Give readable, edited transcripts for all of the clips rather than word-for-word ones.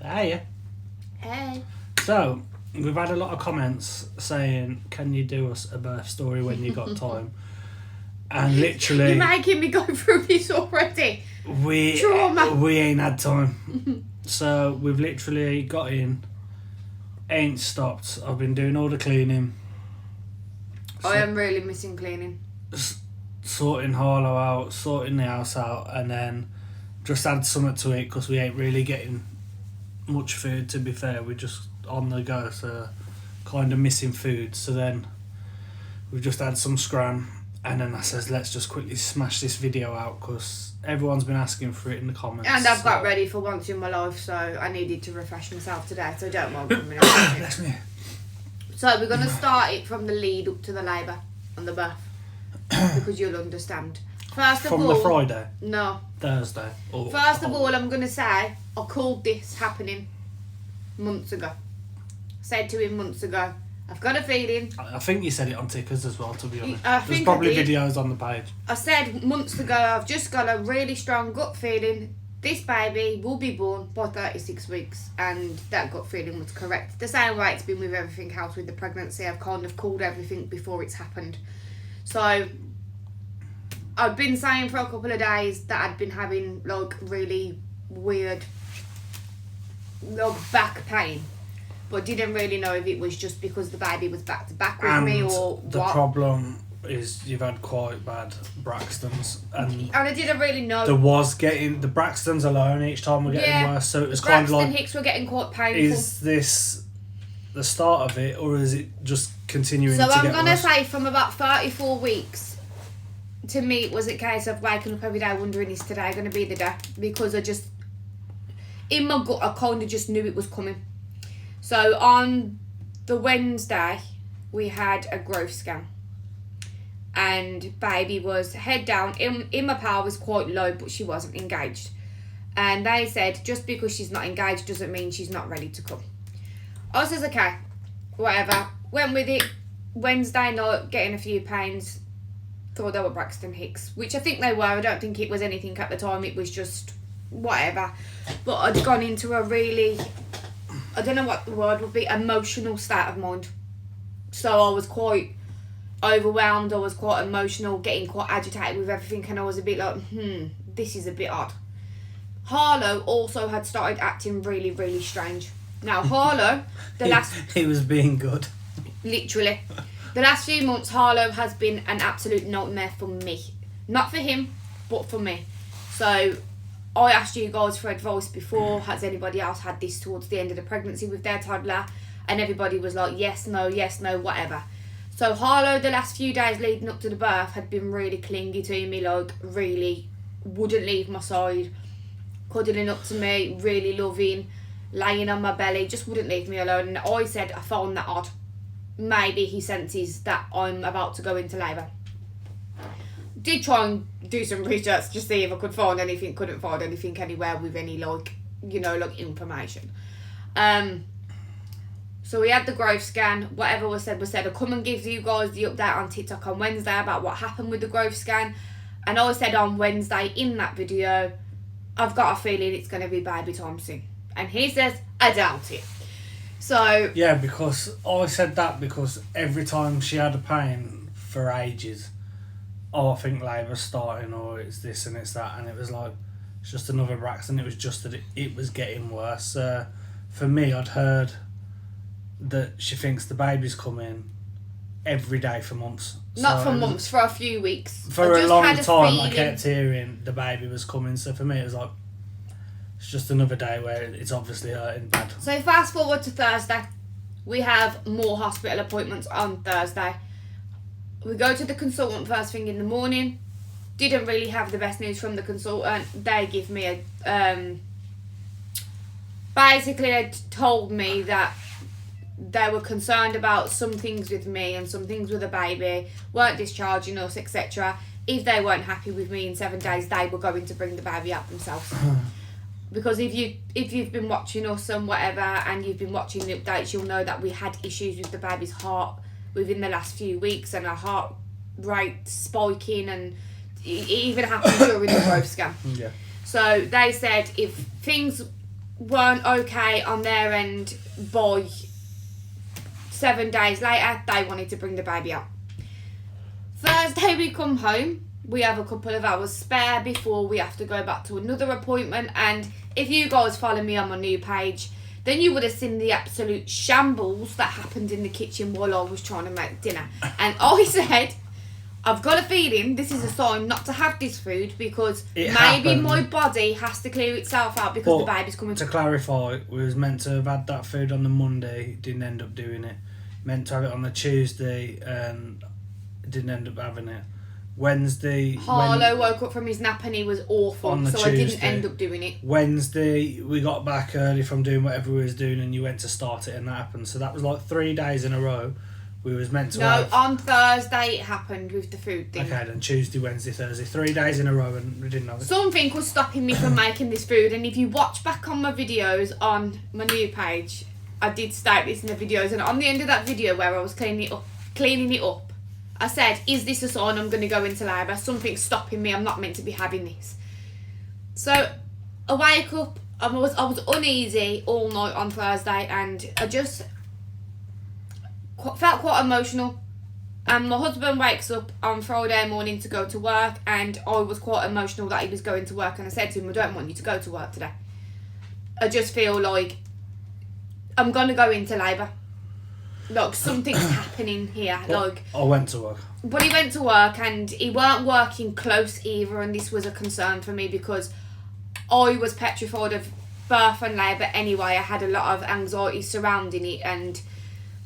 Hey. Hey. So, we've had a lot of comments saying, can you do us a birth story when you got time? And literally... You're making me go through this already. Trauma. We ain't had time. So, we've literally got in, ain't stopped. I've been doing all the cleaning. I am really missing cleaning. Sorting Harlow out, sorting the house out, and then just add something to it because we ain't really getting much food, to be fair. We're just on the go, so kind of missing food. So then we've just had some scran, and then I says, let's just quickly smash this video out because everyone's been asking for it in the comments. And I've got ready for once in my life, so I needed to refresh myself today, so don't mind coming out. Bless me. So we're going to start it from the lead up to the labour and the birth, because you'll understand. First of all... From the Friday? No. Thursday? Or First of all, I'm going to say, I called this happening months ago. Said to him months ago, I've got a feeling... I think you said it on Tickers as well, to be honest. I There's think probably I did. videos on the page. I said months ago, I've just got a really strong gut feeling this baby will be born by 36 weeks, and that gut feeling was correct. The same way it's been with everything else with the pregnancy. I've kind of called everything before it's happened. So I've been saying for a couple of days that I'd been having like really weird like back pain, but didn't really know if it was just because the baby was back to back with me or what. The problem is you've had quite bad Braxtons, and I didn't really know. the Braxtons alone each time were getting worse, so it was kind of Braxton like, Hicks were getting quite painful. is this the start of it, or is it just continuing to get worse? So I'm going to say from about 34 weeks, to me it was a case of waking up every day wondering, is today going to be the day? Because I just, in my gut, I kind of just knew it was coming. So on the Wednesday, we had a growth scan. And baby was head down. My power was quite low, but she wasn't engaged. And they said, just because she's not engaged doesn't mean she's not ready to come. I says, okay, whatever. Went with it. Wednesday night, getting a few pains. Thought they were Braxton Hicks, which I think they were. I don't think it was anything at the time. It was just whatever. But I'd gone into a really, I don't know what the word would be, emotional state of mind. So I was quite overwhelmed. I was quite emotional, getting quite agitated with everything, and I was a bit like, this is a bit odd. Harlow also had started acting really, really strange. Now, Harlow, he was being good. Literally. The last few months, Harlow has been an absolute nightmare for me. Not for him, but for me. So, I asked you guys for advice before. Has anybody else had this towards the end of the pregnancy with their toddler? And everybody was like, yes, no, whatever. So, Harlow, the last few days leading up to the birth, had been really clingy to me, like, really wouldn't leave my side, cuddling up to me, really loving, laying on my belly, just wouldn't leave me alone. And I said, I found that odd. Maybe he senses that I'm about to go into labour. Did try and do some research to see if I could find anything, couldn't find anything anywhere with any, like, information. So we had the growth scan, whatever was said. I'll come and give you guys the update on TikTok on Wednesday about what happened with the growth scan. And I said on Wednesday in that video, I've got a feeling it's going to be baby time soon. And he says, I doubt it. So... Yeah, because I said that because every time she had a pain for ages, I think labour's starting, or it's this and it's that, and it was like, it's just another Braxton. It was just that it was getting worse. For me, I'd heard that she thinks the baby's coming every day for months. Not for months, for a few weeks. For a long time, I kept hearing the baby was coming. So for me, it was like, it's just another day where it's obviously hurting bad. So fast forward to Thursday. We have more hospital appointments on Thursday. We go to the consultant first thing in the morning. Didn't really have the best news from the consultant. They give me a... basically, they told me that they were concerned about some things with me and some things with the baby, weren't discharging us, etc. If they weren't happy with me in 7 days, they were going to bring the baby out themselves. Because if you've been watching us and whatever, and you've been watching the updates, you'll know that we had issues with the baby's heart within the last few weeks, and her heart rate spiking, and it even happened during the growth scan. Yeah. So they said if things weren't okay on their end by 7 days later. They wanted to bring the baby out. Thursday we come home. We have a couple of hours spare before we have to go back to another appointment. And if you guys follow me on my new page, then you would have seen the absolute shambles that happened in the kitchen while I was trying to make dinner. And I said, I've got a feeling this is a sign not to have this food because maybe my body has to clear itself out because the baby's coming. To clarify, we was meant to have had that food on the Monday, didn't end up doing it. Meant to have it on the Tuesday and didn't end up having it. Wednesday... Harlow woke up from his nap and he was awful, so Tuesday, I didn't end up doing it. Wednesday, we got back early from doing whatever we was doing and you went to start it and that happened. So that was like 3 days in a row. We was meant to have... No, on Thursday it happened with the food thing. Okay, then Tuesday, Wednesday, Thursday. 3 days in a row and we didn't have it. Something was stopping me from making this food, and if you watch back on my videos on my new page, I did state this in the videos, and on the end of that video where I was cleaning it up, I said, is this a sign I'm going to go into labour? Something's stopping me, I'm not meant to be having this. So I wake up, I was uneasy all night on Thursday, and I just felt quite emotional. And my husband wakes up on Friday morning to go to work, and I was quite emotional that he was going to work, and I said to him, I don't want you to go to work today. I just feel like I'm going to go into labour. Like, something's happening here. Like, I went to work. But he went to work and he weren't working close either, and this was a concern for me because I was petrified of birth and labour anyway. I had a lot of anxiety surrounding it, and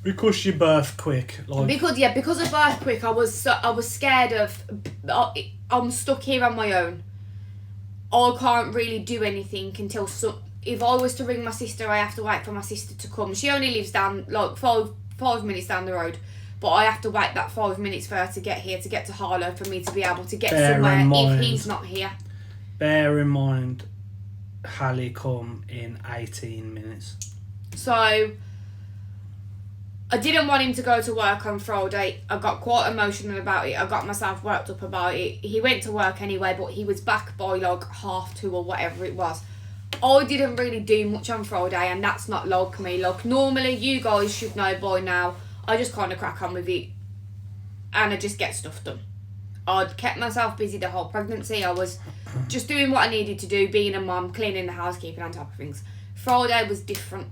because you birth quick, like because of birth quick, I was scared of. I'm stuck here on my own. I can't really do anything until if I was to ring my sister, I have to wait for my sister to come. She only lives down like 5 minutes down the road, but I have to wait that 5 minutes for her to get here, to get to Harlow, for me to be able to get somewhere if he's not here. Bear in mind, Hallie come in 18 minutes. So I didn't want him to go to work on Friday. I got quite emotional about it. I got myself worked up about it. He went to work anyway, but he was back by like 2:30 or whatever it was. I didn't really do much on Friday, and that's not like me. Like, normally, you guys should know by now, I just kind of crack on with it and I just get stuff done. I'd kept myself busy the whole pregnancy. I was just doing what I needed to do, being a mum, cleaning the house, keeping on top of things. Friday was different.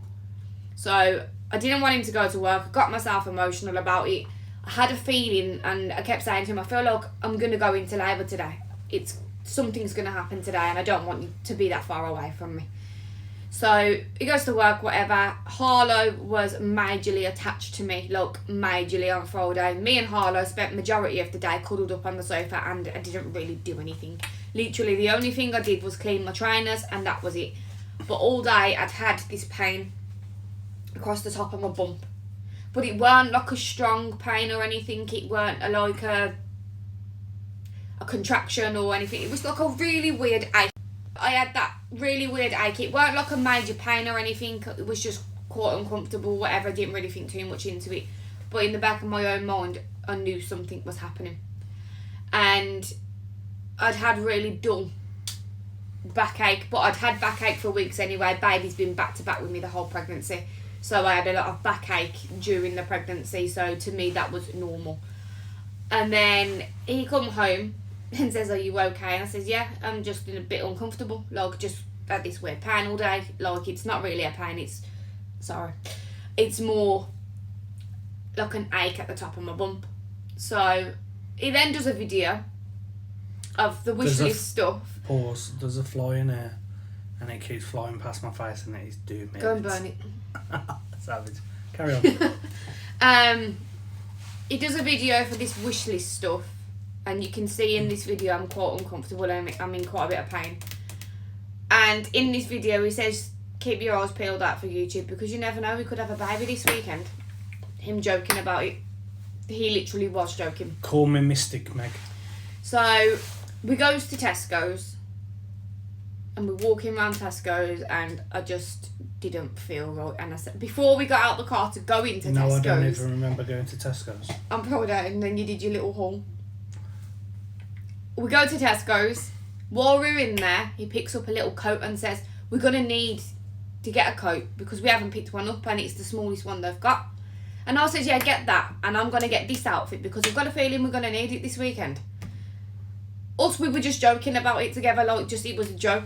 So I didn't want him to go to work. I got myself emotional about it. I had a feeling, and I kept saying to him, I feel like I'm going to go into labour today. Something's going to happen today, and I don't want you to be that far away from me. So he goes to work, whatever. Harlow was majorly attached to me, like majorly on Friday. Me and Harlow spent majority of the day cuddled up on the sofa, and I didn't really do anything. Literally the only thing I did was clean my trainers, and that was it. But all day I'd had this pain across the top of my bump. But it weren't like a strong pain or anything. It weren't like a contraction or anything. It was like a really weird ache. I had that really weird ache. It weren't like a major pain or anything. It was just quite uncomfortable, whatever. I didn't really think too much into it. But in the back of my own mind, I knew something was happening. And I'd had really dull backache, but I'd had backache for weeks anyway. Baby's been back to back with me the whole pregnancy. So I had a lot of backache during the pregnancy. So to me, that was normal. And then he come home and says, are you okay? And I says, yeah, I'm just in a bit uncomfortable. Like, just had this weird pain all day. Like, it's not really a pain. It's more like an ache at the top of my bump. So he then does a video of the wish list stuff. Pause. There's a fly in here, and it keeps flying past my face, and it's doing me. Go and burn it. Savage. Carry on. He does a video for this wish list stuff, and you can see in this video I'm quite uncomfortable and I'm in quite a bit of pain. And in this video he says, keep your eyes peeled out for YouTube because you never know, we could have a baby this weekend. Him joking about it. He literally was joking. Call me Mystic Meg. So we goes to Tesco's and we're walking around Tesco's, and I just didn't feel right. And I said, before we got out the car to go into Tesco's. No, I don't even remember going to Tesco's. I'm proud of it. And then you did your little haul. We go to Tesco's. While we're in there, he picks up a little coat and says, we're going to need to get a coat because we haven't picked one up and it's the smallest one they've got. And I said, yeah, get that. And I'm going to get this outfit because I've got a feeling we're going to need it this weekend. Us, we were just joking about it together, like just it was a joke.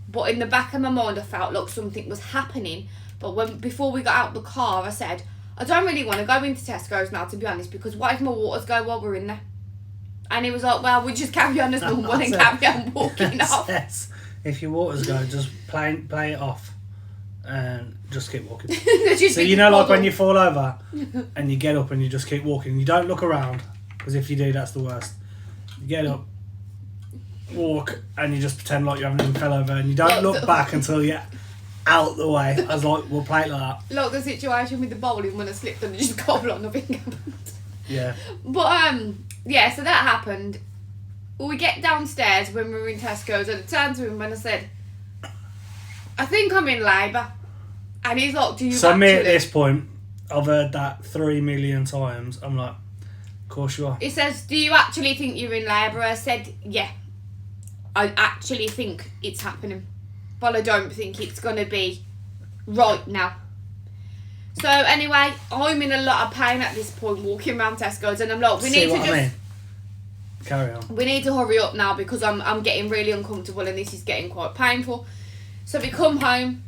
But in the back of my mind, I felt like something was happening. But before we got out the car, I said, I don't really want to go into Tesco's now, to be honest, because what if my waters go while we're in there? And he was like, well, we just carry on as normal and carry on walking off. Yes. If your waters go, just play it off and just keep walking. So you know, like when you fall over and you get up and you just keep walking, you don't look around, because if you do, that's the worst. You get up, walk, and you just pretend like you haven't even fell over, and you don't look back until you're out the way. I was like, we'll play it like that. Like the situation with the bowling when I slipped and just gobbled on, nothing happened. Yeah. But yeah, so that happened. We get downstairs when we were in Tesco's, and I turned to him and I said, I think I'm in labour. And he's like, do you So actually? me at this point, I've heard that 3 million times. I'm like, of course you are. He says, do you actually think you're in labour? I said, yeah. I actually think it's happening. But I don't think it's going to be right now. So anyway, I'm in a lot of pain at this point walking around Tesco's, and I'm like, we need to just... Carry on. We need to hurry up now because I'm getting really uncomfortable and this is getting quite painful. So we come home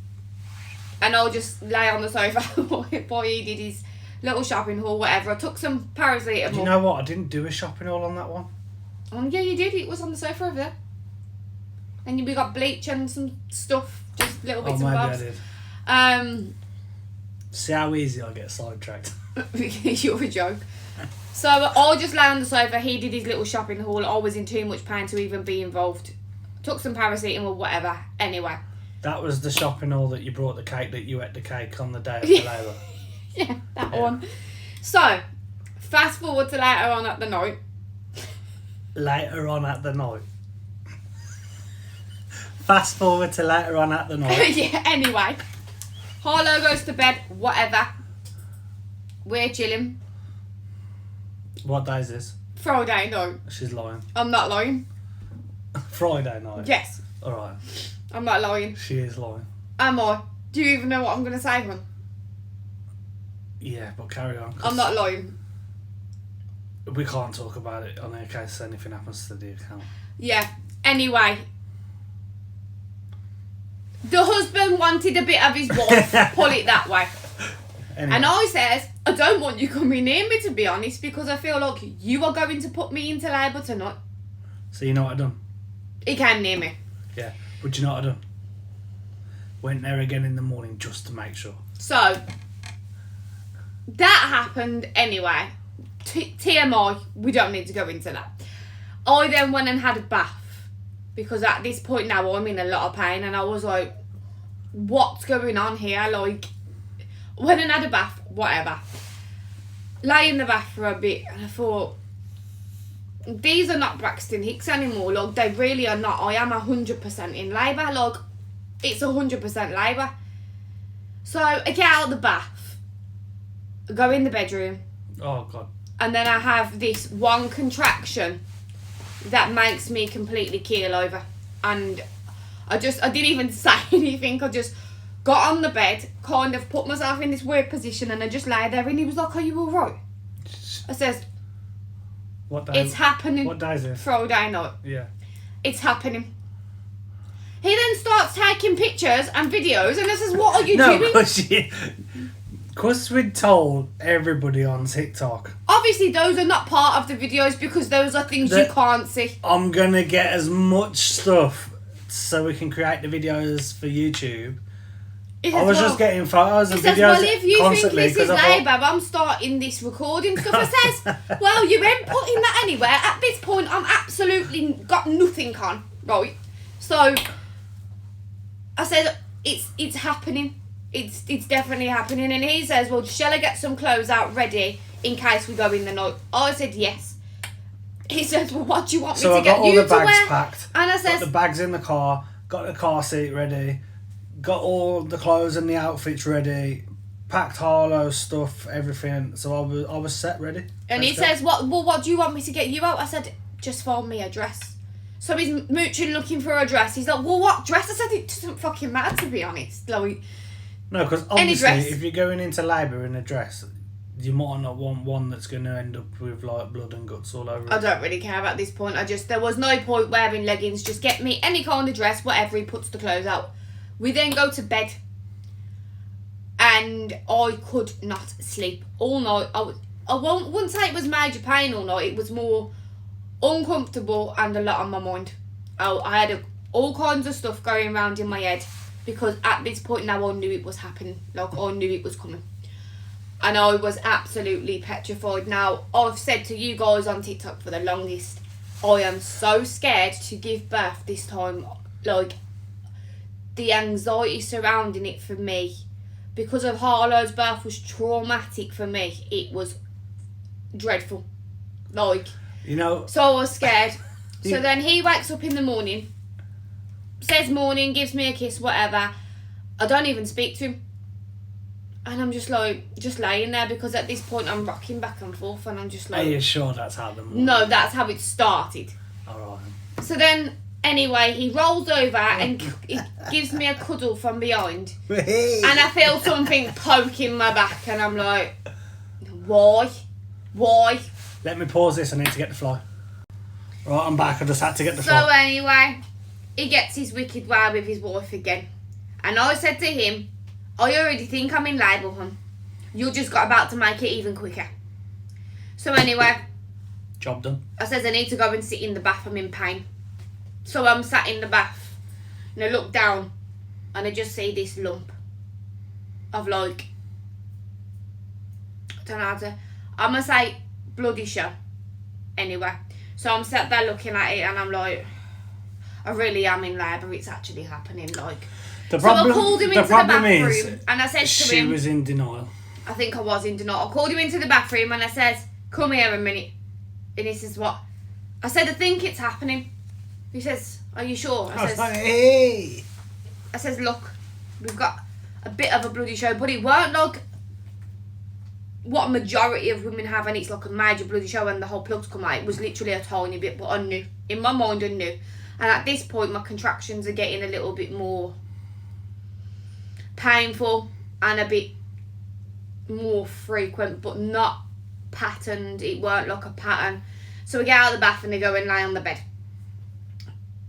and I'll just lay on the sofa while he did his little shopping haul, whatever. I took some paracetamol. Do you know what? I didn't do a shopping haul on that one. Oh yeah, you did. It was on the sofa over there. And we got bleach and some stuff, just little bits and bobs. I did. See how easy I get sidetracked. You're a joke. So I just lay on the sofa, he did his little shopping haul, I was in too much pain to even be involved. Took some paracetamol, whatever. Anyway. That was the shopping haul that you brought the cake, that you ate the cake on the day of the labour. Yeah, that one. So, fast forward to later on at the night. Later on at the night. Fast forward to later on at the night. Yeah, anyway. Harlow goes to bed, whatever. We're chilling. What day is this? Friday night. She's lying. I'm not lying. Friday night? Yes. Alright. I'm not lying. She is lying. Am I? Do you even know what I'm going to say, hun? Yeah, but carry on. I'm not lying. We can't talk about it on in case anything happens to the account. Yeah. Anyway. The husband wanted a bit of his wife. Pull it that way. Anyway. And I says, I don't want you coming near me, to be honest, because I feel like you are going to put me into labour tonight. So you know what I done? He came near me. Yeah. But you know what I done? Went there again in the morning just to make sure. So, that happened anyway. TMI, we don't need to go into that. I then went and had a bath, because at this point now I'm in a lot of pain, and I was like, what's going on here? Like, went and had a bath, whatever. Lay in the bath for a bit, and I thought, these are not Braxton Hicks anymore. Like, they really are not. I am 100% in labour. Like, it's 100% labour. So I get out of the bath, go in the bedroom. Oh, God. And then I have this one contraction that makes me completely keel over. And I didn't even say anything. I just got on the bed, kind of put myself in this weird position, and I just lay there, and he was like, are you alright? I says, what day? It's happening. What day is it? Friday night. Yeah. It's happening. He then starts taking pictures and videos, and I says, what are you doing? Because we'd told everybody on TikTok. Obviously, those are not part of the videos because those are things you can't see. I'm going to get as much stuff so we can create the videos for YouTube. I was just getting photos and videos well, if you constantly. Think this is labour, I'm starting this recording stuff. I says, well, you ain't putting that anywhere. At this point, I'm absolutely got nothing on, right? So, I said, it's happening. It's definitely happening. And he says, well, shall I get some clothes out ready in case we go in the night? I said, yes. He says, well, what do you want me to get you to wear? So I got all the bags packed. And I says, got the bags in the car, got the car seat ready, got all the clothes and the outfits ready, packed Harlow's stuff, everything. So I was set ready. And he says, what do you want me to get you out? I said, just find me a dress. So he's mooching looking for a dress. He's like, well, what dress? I said it doesn't fucking matter, to be honest. Like, no, because obviously if you're going into labour in a dress, you might not want one that's going to end up with like blood and guts all over it. I don't really care at this point. There was no point wearing leggings. Just get me any kind of dress, whatever. He puts the clothes out. We then go to bed. And I could not sleep all night. I wouldn't say it was major pain all night. It was more uncomfortable and a lot on my mind. I had all kinds of stuff going around in my head because at this point now I knew it was happening. Like, I knew it was coming. And I was absolutely petrified. Now, I've said to you guys on TikTok for the longest, I am so scared to give birth this time. Like, the anxiety surrounding it for me, because of Harlow's birth, was traumatic for me. It was dreadful. Like, you know. So I was scared. So then he wakes up in the morning, says morning, gives me a kiss, whatever. I don't even speak to him. And I'm just laying there, because at this point I'm rocking back and forth and I'm just like... Are you sure that's how the morning... No, that's how it started. Alright. So then, anyway, he rolls over and he gives me a cuddle from behind. And I feel something poking my back and I'm like, why? Why? Let me pause this, I need to get the fly. Right, I'm back, I just had to get the So fly. anyway, he gets his wicked way with his wife again. And I said to him, I already think I'm in labour, hon. You just got about to make it even quicker. So anyway, Job done. I says I need to go and sit in the bath, I'm in pain. So I'm sat in the bath and I look down and I just see this lump of like, I don't know how to, I'm going to say bloody show. Anyway, so I'm sat there looking at it and I'm like, I really am in labour, it's actually happening, like. The problem, so I called him into the bathroom is, and I said to she him... She was in denial. I think I was in denial. I called him into the bathroom and I said, come here a minute. And he says, what? I said, I think it's happening. He says, are you sure? I says, hey. I says, look, we've got a bit of a bloody show, but it weren't like what a majority of women have, and it's like a major bloody show and the whole plug's come out. It was literally a tiny bit, but I knew. In my mind, I knew. And at this point, my contractions are getting a little bit more painful and a bit more frequent, but not patterned. It weren't like a pattern. So we get out of the bath and they go and lay on the bed.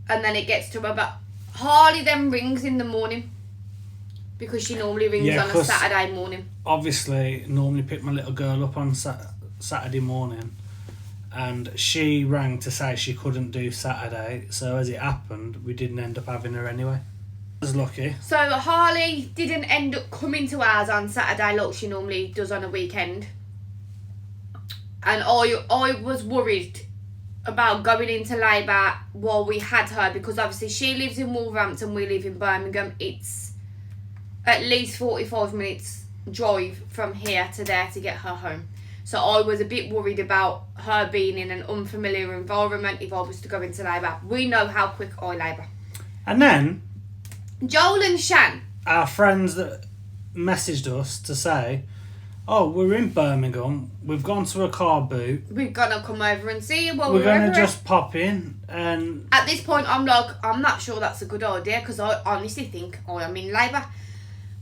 And then it gets to about... Harley then rings in the morning, because she normally rings on a Saturday morning. Obviously, normally pick my little girl up on Saturday morning, and she rang to say she couldn't do Saturday, so as it happened, we didn't end up having her anyway. I was lucky. So Harley didn't end up coming to ours on Saturday like she normally does on a weekend. And I was worried about going into labour while we had her, because obviously she lives in Wolverhampton, we live in Birmingham. It's at least 45 minutes drive from here to there to get her home. So I was a bit worried about her being in an unfamiliar environment if I was to go into labour. We know how quick I labour. And then Joel and Shan, our friends that messaged us to say, oh, we're in Birmingham, we've gone to a car boot, we're gonna come over and see you while we're going to over just pop in. And at this point I'm like, I'm not sure that's a good idea, because I honestly think I am in labour.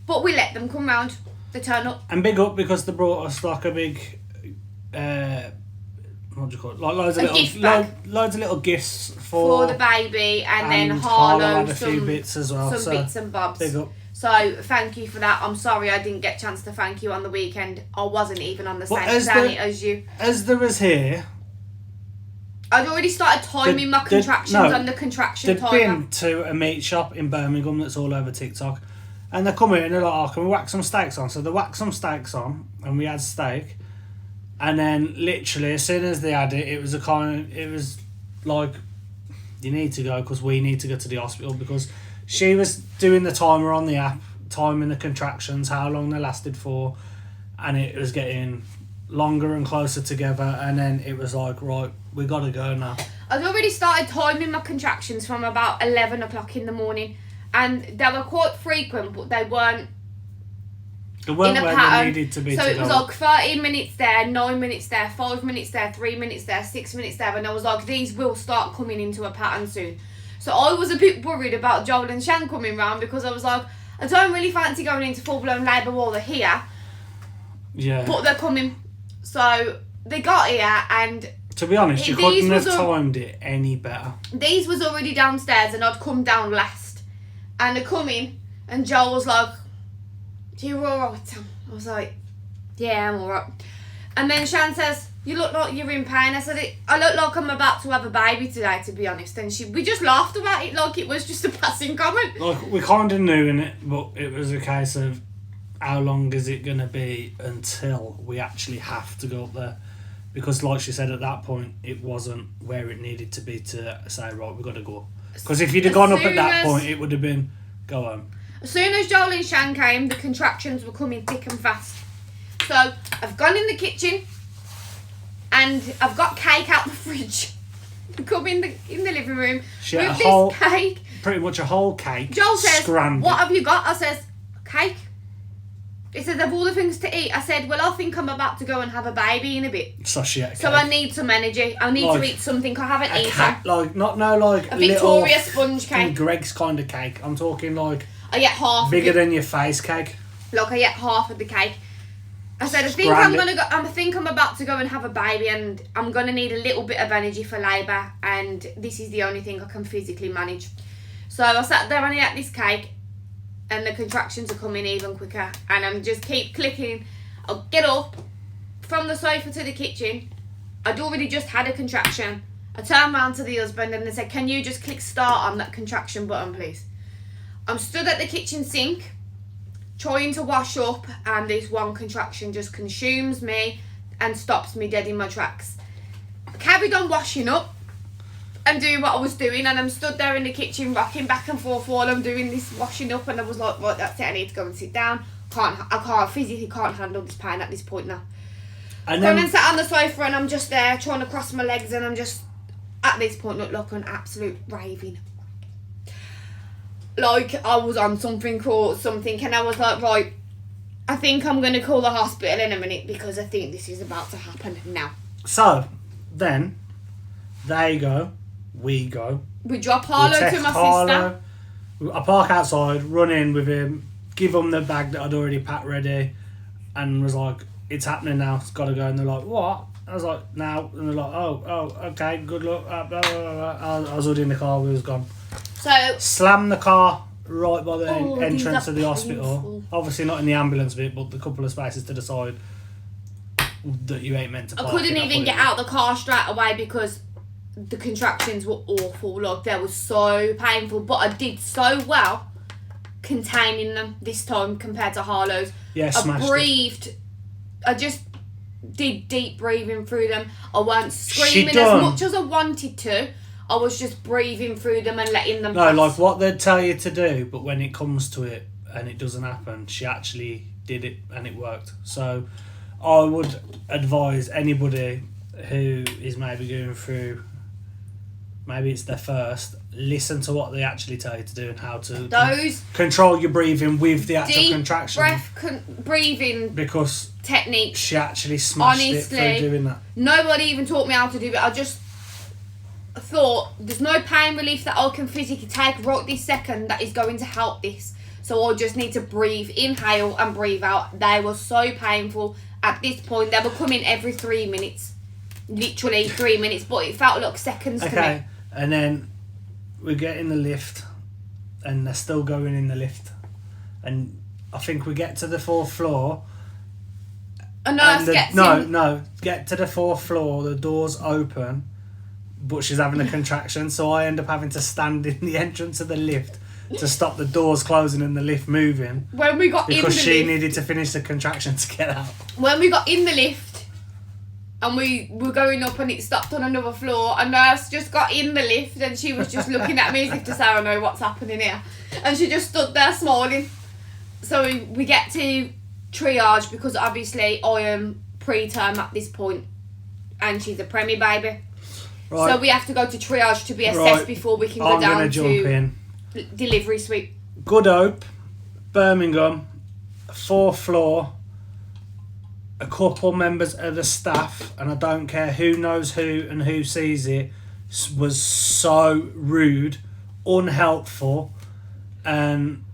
But we let them come round. They turn up. And big up, because they brought us like a big what do you call it? Like loads of little gifts for the baby, and then Harlow Harlow had a few bits as well. Some bits and bobs. Big up. So thank you for that. I'm sorry I didn't get a chance to thank you on the weekend. I wasn't even on the same planet as you. As there was here, I'd already started timing my contractions on the contraction timer. They'd been to a meat shop in Birmingham that's all over TikTok, and they come in and they're like, oh, can we whack some steaks on? So they whacked some steaks on, and we had steak. And then literally as soon as they had it, it was like, you need to go because we need to go to the hospital, because she was doing the timer on the app, timing the contractions, how long they lasted for, and it was getting longer and closer together, and then it was like, right, we got to go now. I'd already started timing my contractions from about 11 o'clock in the morning, and they were quite frequent, but they weren't It weren't in a where pattern. they needed to be. So to it was go. like 13 minutes there, 9 minutes there, 5 minutes there, 3 minutes there, 6 minutes there, and I was like, these will start coming into a pattern soon. So I was a bit worried about Joel and Shan coming round because I was like, I don't really fancy going into full-blown labour while they're here. Yeah. But they're coming. So they got here, and to be honest, you couldn't have timed it any better. These was already downstairs, and I'd come down last. And they come in, and Joel was like, "Do you alright, Tam?" I was like, "Yeah, I'm alright." And then Shan says, "You look like you're in pain." I said, "I look like I'm about to have a baby today, to be honest." And we just laughed about it like it was just a passing comment. Like, we kind of knew in it, but it was a case of how long is it going to be until we actually have to go up there. Because like she said, at that point, it wasn't where it needed to be to say, right, we've got to go. Because if you'd have gone up at that point, it would have been, go home. As soon as Joel and Shan came, the contractions were coming thick and fast. So I've gone in the kitchen and I've got cake out the fridge. Come in the living room She with had this cake. Pretty much a whole cake. Joel says, scrambled. "What have you got?" I says, "Cake." He says, "Of all the things to eat." I said, "Well, I think I'm about to go and have a baby in a bit. So she ate a So cake. I need some energy. I need to eat something I haven't eaten." Like, not no like A little Victoria sponge cake. Greg's kind of cake. I'm talking like I get half. bigger than your face cake. Like I get half of the cake. I said, I think I'm about to go and have a baby, and I'm gonna need a little bit of energy for labour, and this is the only thing I can physically manage. So I sat there and I ate this cake, and the contractions are coming even quicker, and I'm just keep clicking. I'll get up from the sofa to the kitchen. I'd already just had a contraction. I turned round to the husband and I said, "Can you just click start on that contraction button, please?" I'm stood at the kitchen sink trying to wash up, and this one contraction just consumes me and stops me dead in my tracks. I carried on washing up and doing what I was doing, and I'm stood there in the kitchen rocking back and forth while I'm doing this washing up, and I was like, "Right, that's it, I need to go and sit down. I physically can't handle this pain at this point now." And then sat on the sofa, and I'm just there trying to cross my legs, and I'm just at this point look like an absolute raving. Like I was on something or something, and I was like, right, I think I'm going to call the hospital in a minute because I think this is about to happen now. So, then, they go, we go. We drop Harlow to my sister. I park outside, run in with him, give him the bag that I'd already packed ready, and was like, "It's happening now, it's got to go." And they're like, "What?" I was like, "Now." And they're like, oh, okay, good luck. Blah, blah, blah. I was already in the car, we was gone. So slammed the car right by the entrance of the hospital. Obviously not in the ambulance bit, but the couple of spaces to the side that you ain't meant to park. I couldn't even get out the car straight away because the contractions were awful. Like, they were so painful, but I did so well containing them this time compared to Harlow's. Yeah, I breathed. I just did deep breathing through them. I weren't screaming as much as I wanted to. I was just breathing through them and letting them pass. Like what they'd tell you to do, but when it comes to it and it doesn't happen, she actually did it and it worked. So I would advise anybody who is maybe going through, maybe it's their first, listen to what they actually tell you to do and how to control your breathing with the actual contraction. Breathing because techniques. She actually smashed it through doing that. Nobody even taught me how to do it. I just thought, there's no pain relief that I can physically take right this second that is going to help this. So I just need to breathe, inhale and breathe out. They were so painful at this point. They were coming every 3 minutes. Literally 3 minutes, but it felt like seconds to me. And then we get in the lift and they're still going in the lift. And I think we get to the 4th floor. A nurse gets in. Get to the 4th floor, the doors open, but she's having a contraction, so I end up having to stand in the entrance of the lift to stop the doors closing and the lift moving. When we got in the lift, because she needed to finish the contraction to get out. When we got in the lift and we were going up and it stopped on another floor, a nurse just got in the lift and she was just looking at me as if to say, "I know what's happening here," and she just stood there smiling. So we get to triage because obviously I am preterm at this point and she's a preemie baby. Right. So we have to go to triage to be assessed before we can go down to delivery suite. Good Hope, Birmingham, 4th floor, a couple members of the staff, and I don't care who knows who and who sees it, was so rude, unhelpful, and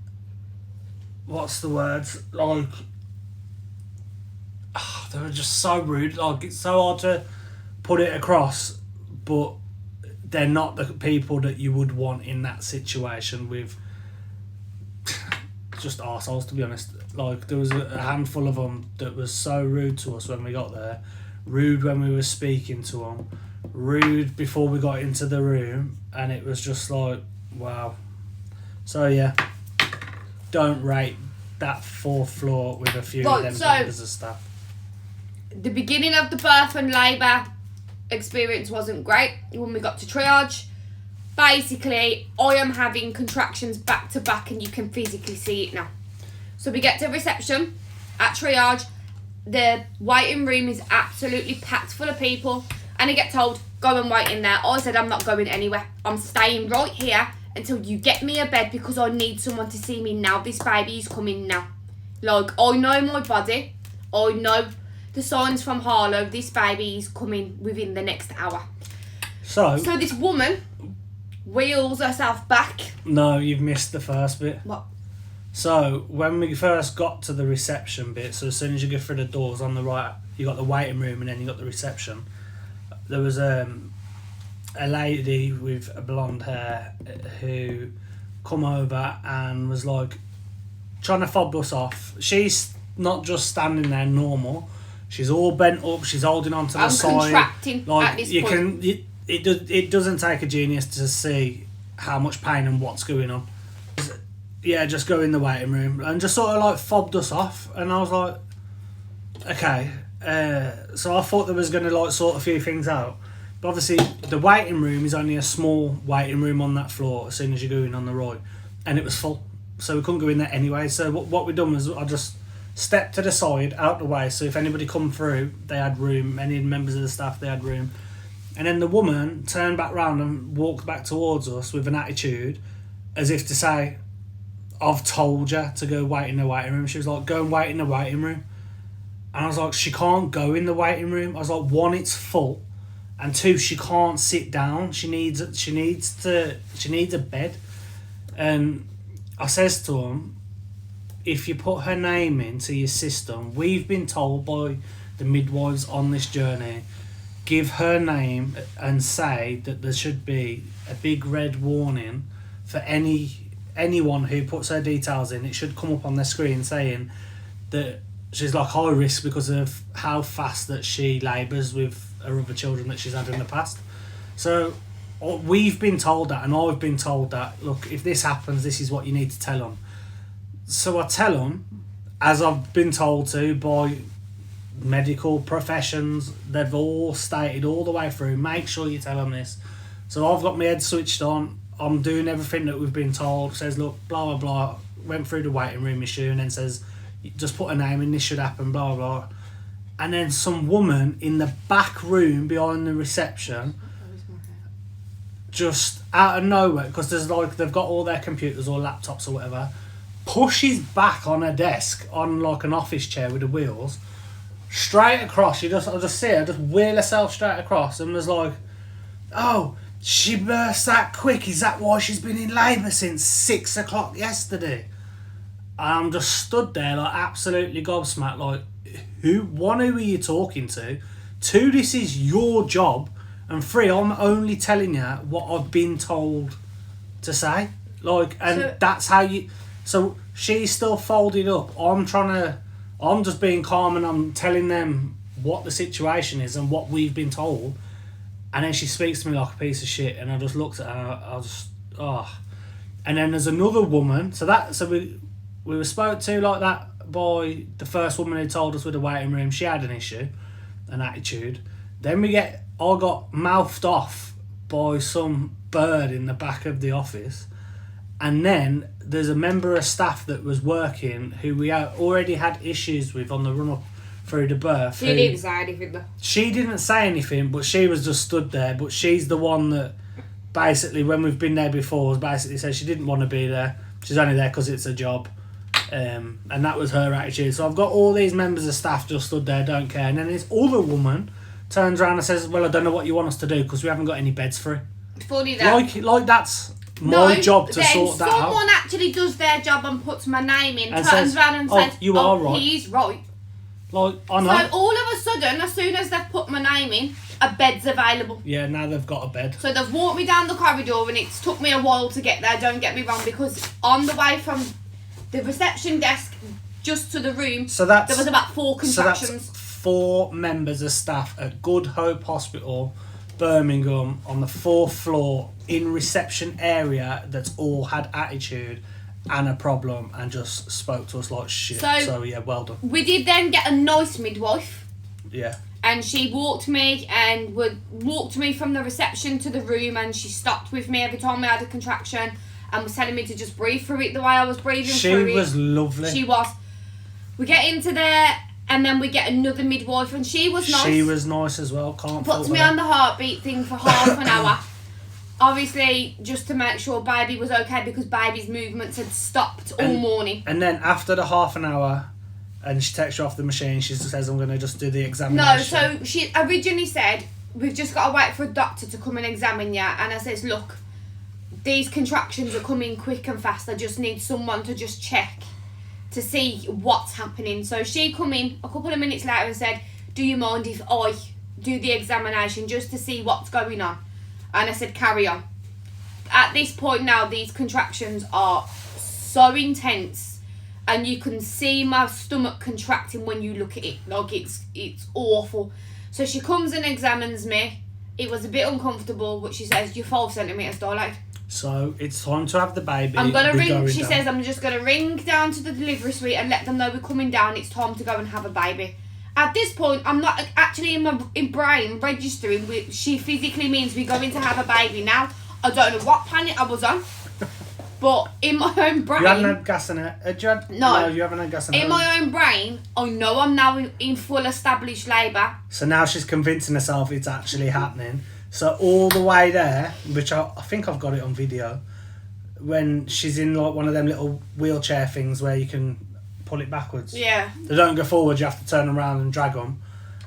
what's the words? Like, they were just so rude. Like, it's so hard to put it across, but they're not the people that you would want in that situation with just arseholes, to be honest. Like, there was a handful of them that was so rude to us when we got there, rude when we were speaking to them, rude before we got into the room, and it was just like, wow. So yeah, don't rate that 4th floor with a few of them members of staff. The beginning of the birth and labour experience wasn't great. When we got to triage, basically I am having contractions back to back, and you can physically see it now. So we get to reception at triage. The waiting room is absolutely packed full of people, and I get told, go and wait in there. I said, I'm not going anywhere. I'm staying right here until you get me a bed, because I need someone to see me now. This baby is coming now. Like, I know my body. I know the signs from Harlow. This baby is coming within the next hour. So this woman wheels herself back. No, you've missed the first bit. What? So when we first got to the reception bit, so as soon as you go through the doors on the right, you got the waiting room and then you got the reception. There was a lady with blonde hair who come over and was like trying to fob us off. She's not just standing there normal. She's all bent up. She's holding on to the side. I'm contracting like, at this point. It doesn't take a genius to see how much pain and what's going on. Yeah, just go in the waiting room and just sort of like fobbed us off, and I was like, okay. So I thought there was going to like sort a few things out, but obviously the waiting room is only a small waiting room on that floor as soon as you go in on the right, and it was full, so we couldn't go in there anyway. So what we done was I just stepped to the side, out the way, so if anybody come through, they had room. Any members of the staff, they had room. And then the woman turned back round and walked back towards us with an attitude, as if to say, I've told you to go wait in the waiting room. She was like, go and wait in the waiting room. And I was like, she can't go in the waiting room. I was like, 1, it's full, and 2, she can't sit down. She needs a bed. And I says to him, if you put her name into your system, we've been told by the midwives on this journey, give her name and say that there should be a big red warning for anyone who puts her details in. It should come up on their screen saying that she's like high risk because of how fast that she labours with her other children that she's had in the past. So we've been told that, and I've been told that, look, if this happens, this is what you need to tell them. So I tell them, as I've been told to by medical professions, they've all stated all the way through, make sure you tell them this. So I've got my head switched on. I'm doing everything that we've been told. Says, look, blah, blah, blah. Went through the waiting room issue, and then says, just put a name in, this should happen, blah, blah. And then some woman in the back room behind the reception, just out of nowhere, because there's like, they've got all their computers or laptops or whatever, pushes back on her desk on like an office chair with the wheels, straight across. I just see her just wheel herself straight across, and was like, oh, she burst that quick. Is that why she's been in labour since 6 o'clock yesterday? And I'm just stood there like absolutely gobsmacked. Like, who are you talking to? 2, this is your job, and 3, I'm only telling you what I've been told to say. Like, and so, that's how you. So she's still folded up. I'm just being calm, and I'm telling them what the situation is and what we've been told. And then she speaks to me like a piece of shit, and I just looked at her. I just And then there's another woman. So we were spoke to like that by the first woman who told us with the waiting room. She had an issue, an attitude. Then I got mouthed off by some bird in the back of the office. And then there's a member of staff that was working who we already had issues with on the run up through the birth. She didn't say anything though. She didn't say anything, but she was just stood there. But she's the one that basically, when we've been there before, basically said she didn't want to be there. She's only there because it's a job. And that was her attitude. So I've got all these members of staff just stood there, don't care. And then this other woman turns around and says, well, I don't know what you want us to do because we haven't got any beds for it. Funny that. Like that's my job to sort that out. Someone actually does their job and puts my name in, and turns around and says, you are right. He's right. Like, I know. So all of a sudden, as soon as they've put my name in, a bed's available. Yeah, now they've got a bed. So they've walked me down the corridor and it's took me a while to get there, don't get me wrong, because on the way from the reception desk just to the room, there was about 4 contractions. So that's 4 members of staff at Good Hope Hospital, Birmingham, on the 4th floor in reception area that's all had attitude and a problem and just spoke to us like shit. So yeah, well done. We did then get a nice midwife. Yeah. And she walked me from the reception to the room, and she stopped with me every time I had a contraction and was telling me to just breathe through it the way I was breathing through it. She was lovely. She was. We get into there and then we get another midwife, and she was nice. She was nice as well. Puts me on the heartbeat thing for half an hour. Obviously, just to make sure baby was okay, because baby's movements had stopped all morning. And then after the half an hour, and she takes you off the machine, she says, I'm going to just do the examination. No, so she originally said, we've just got to wait for a doctor to come and examine you. And I says, look, these contractions are coming quick and fast. I just need someone to just check to see what's happening. So she come in a couple of minutes later and said, do you mind if I do the examination just to see what's going on? And I said, carry on. At this point now, these contractions are so intense, and you can see my stomach contracting when you look at it. Like, it's awful. So she comes and examines me. It was a bit uncomfortable, but she says, you're 5 centimetres dilated. So it's time to have the baby. I'm going to ring, she says, I'm just going to ring down to the delivery suite and let them know we're coming down. It's time to go and have a baby. At this point, I'm not actually in my brain registering. She physically means we're going to have a baby now. I don't know what planet I was on, but in my own brain... You haven't had gas in it? No, you haven't had gas in it. In my own brain, I know I'm now in full established labour. So now she's convincing herself it's actually happening. So all the way there, which I think I've got it on video, when she's in like one of them little wheelchair things where you can pull it backwards. Yeah. They don't go forward, you have to turn around and drag them.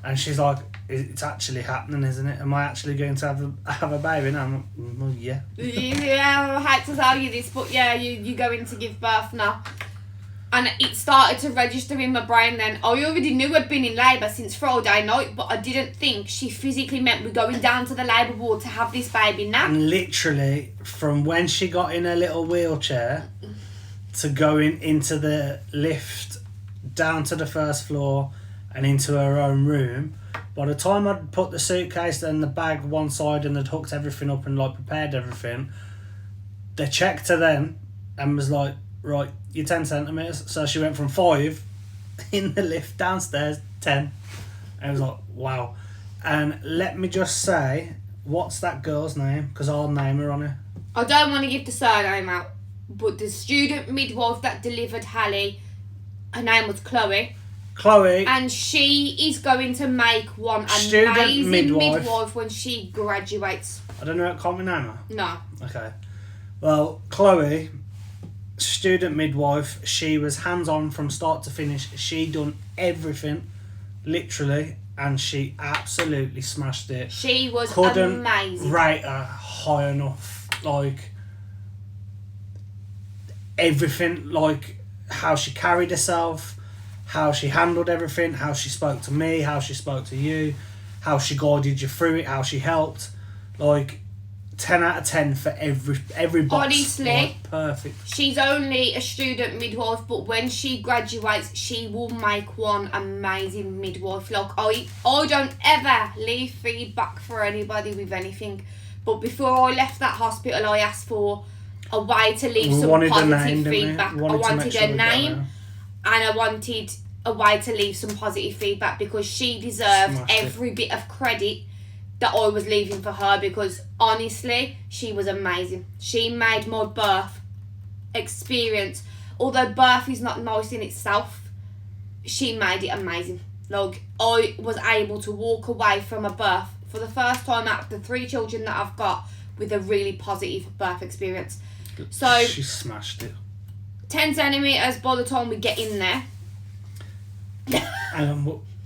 And she's like, it's actually happening, isn't it? Am I actually going to have a baby now? I'm like, well, yeah. Yeah, I hate to tell you this, but yeah, you're going to give birth now. And it started to register in my brain then. I already knew I'd been in labour since Friday night, but I didn't think she physically meant we're going down to the labour ward to have this baby now. And literally, from when she got in her little wheelchair to going into the lift down to the 1st floor and into her own room, by the time I'd put the suitcase and the bag one side and they'd hooked everything up and like prepared everything, they checked her then and was like, right, you're 10 centimetres. So she went from 5 in the lift downstairs, 10. And I was like, wow. And let me just say, what's that girl's name? Because I'll name her on it. I don't want to give the surname out, but the student midwife that delivered Hallie, her name was Chloe. And she is going to make one amazing midwife when she graduates. I don't know what call me name her? No. Okay. Well, Chloe, student midwife, she was hands-on from start to finish. She done everything, literally, and she absolutely smashed it. She was Couldn't amazing. Rate her high enough. Like, everything, like how she carried herself, how she handled everything, how she spoke to me, how she spoke to you, how she guided you through it, how she helped. Like, 10 out of 10 for every box. Honestly, like, perfect. She's only a student midwife, but when she graduates, she will make one amazing midwife. Like, I don't ever leave feedback for anybody with anything, but before I left that hospital, I asked for a way to leave some positive feedback. I wanted a name, and I wanted a way to leave some positive feedback, because she deserved every bit of credit that I was leaving for her, because honestly, she was amazing. She made my birth experience, although birth is not nice in itself, she made it amazing. Like, I was able to walk away from a birth for the first time out of the 3 children that I've got with a really positive birth experience. So she smashed it. 10 centimetres by the time we get in there. And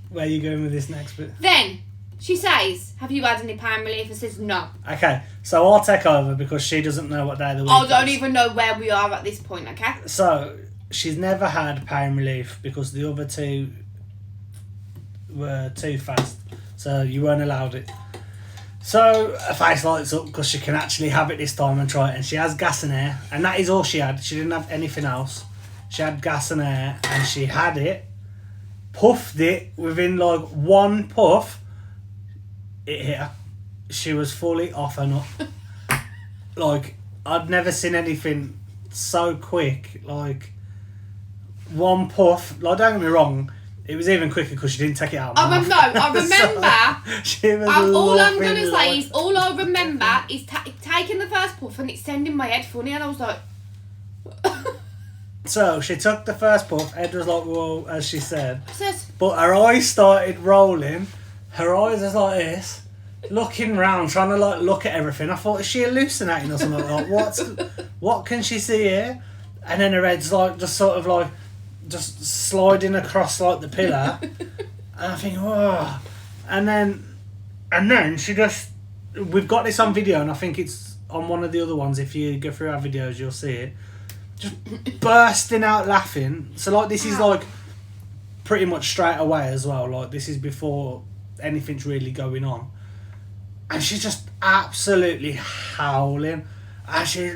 where are you going with this next bit? Then she says, have you had any pain relief? I says, no. Okay, so I'll take over because she doesn't know what day of the week I don't is. even know where we are at this point, okay? So, she's never had pain relief because the other two were too fast. So, you weren't allowed it. So, her face lights up because she can actually have it this time and try it. And she has gas and air. And that is all she had. She didn't have anything else. She had gas and air and she had it. Puffed it within like one puff. It hit her. She was fully off her nut. Like, I'd never seen anything so quick. Like, one puff. Like, don't get me wrong, it was even quicker because she didn't take it out. I remember. So, she was all I'm laughing going to say like- is, all I remember is taking the first puff and it's sending my head funny, and I was like... So, she took the first puff. Ed was like, whoa, as she said. Says, But her eyes started rolling. Her eyes was like this. Looking round, trying to like look at everything. I thought, is she hallucinating or something? Like, what can she see here? And then her head's like just sort of like just sliding across like the pillar. And I think, whoa. And then she just, we've got this on video, and I think it's on one of the other ones. If you go through our videos, you'll see it. Just bursting out laughing. So like this is like pretty much straight away as well. Like this is before anything's really going on. And she's just absolutely howling. And she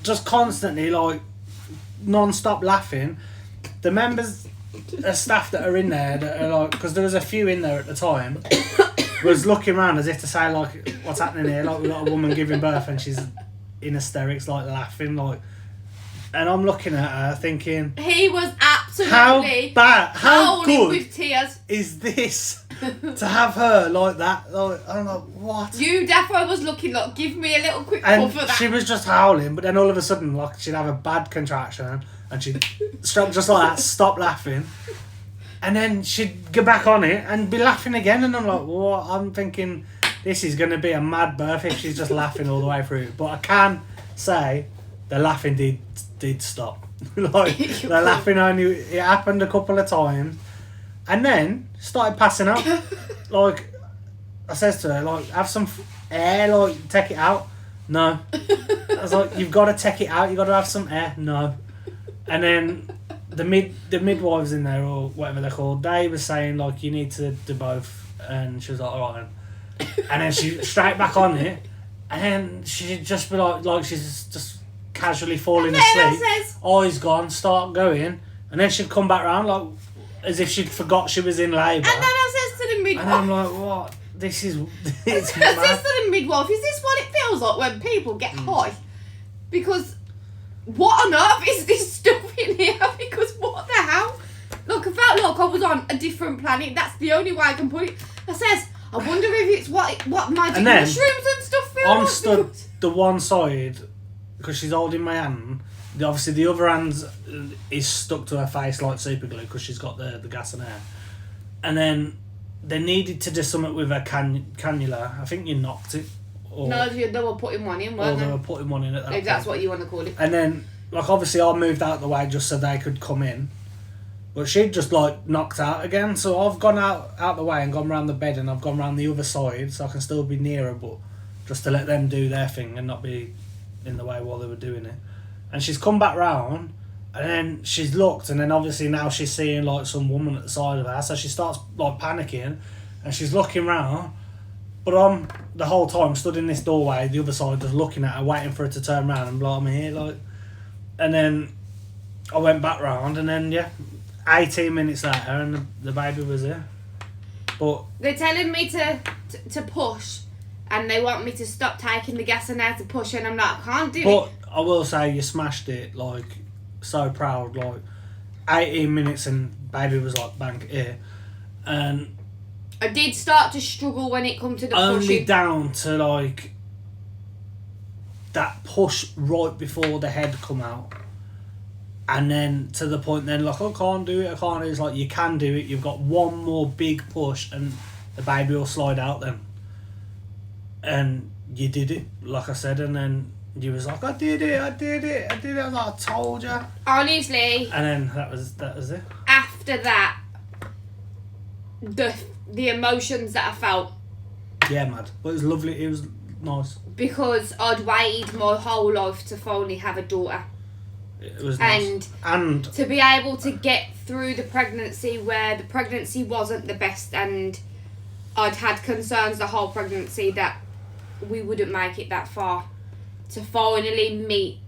just constantly, like, non-stop laughing. The members of staff that are in there, that are like, because there was a few in there at the time, was looking around as if to say, like, what's happening here? Like, we've got a woman giving birth and she's in hysterics, like, laughing, like... And I'm looking at her thinking... He was absolutely... How good with tears. is this? To have her like that, like, I'm like, what? You defo was looking like, give me a little quick And puff of that. she was just howling, but then all of a sudden, like, she'd have a bad contraction, and she'd stop just like that, stop laughing, and then she'd get back on it and be laughing again, and I'm like, what? I'm thinking this is going to be a mad birth if she's just laughing all the way through. But I can say the laughing did stop. Like, the laughing only, it happened a couple of times. And then started passing out. Like, I says to her, like, have some air, like, take it out. No. I was like, you've got to take it out, you've got to have some air. No. And then the midwives in there, or whatever they're called, they were saying, like, you need to do both. And she was like, all right then. And then she straight back on it. And then she'd just be like she's just casually falling asleep. Eyes gone, start going. And then she'd come back round, like, as if she'd forgot she was in labour. And then I says to the midwife... And I'm like, what? This is... It's I says mad. to the midwife, is this what it feels like when people get high? Because what on earth is this stuff in here? Because what the hell? Look, I felt like I was on a different planet. That's the only way I can put it. I says, I wonder if it's what magic And then, mushrooms and stuff feel I'm like. stood because- the one side, because she's holding my hand. Obviously, the other hand is stuck to her face like super glue because she's got the gas and air. And then they needed to do something with her cannula. I think you knocked it. Or, No, they were putting one in, or weren't they they? were putting one in at that If that's point. what you want to call it. And then, like, obviously I moved out the way just so they could come in. But she'd just, like, knocked out again. So I've gone out the way and gone round the bed, and I've gone round the other side so I can still be near her, but just to let them do their thing and not be in the way while they were doing it. And she's come back round, and then she's looked, and then obviously now she's seeing, like, some woman at the side of her, so she starts, like, panicking, and she's looking round, but I'm, the whole time, stood in this doorway, the other side, just looking at her, waiting for her to turn round and blow I'm here, like, and then I went back round, and then, yeah, 18 minutes later, and the baby was there. But They're telling me to push, and they want me to stop taking the gas and air to push, and I'm like, I can't do But it. I will say you smashed it, like, so proud, like, 18 minutes and baby was like bank here. And I did start to struggle when it come to the only pushing. down to, like, that push right before the head come out. And then to the point then, like, I can't do it, I can't do it. It's like, you can do it, you've got one more big push and the baby will slide out then. And you did it, like I said, and then You was like, I did it. I was like, I told you. Honestly. And then that was it. After that, the emotions that I felt. Yeah, mad. But it was lovely. It was nice. Because I'd waited my whole life to finally have a daughter. It was nice. And to be able to get through the pregnancy where the pregnancy wasn't the best, and I'd had concerns the whole pregnancy that we wouldn't make it that far. To finally meet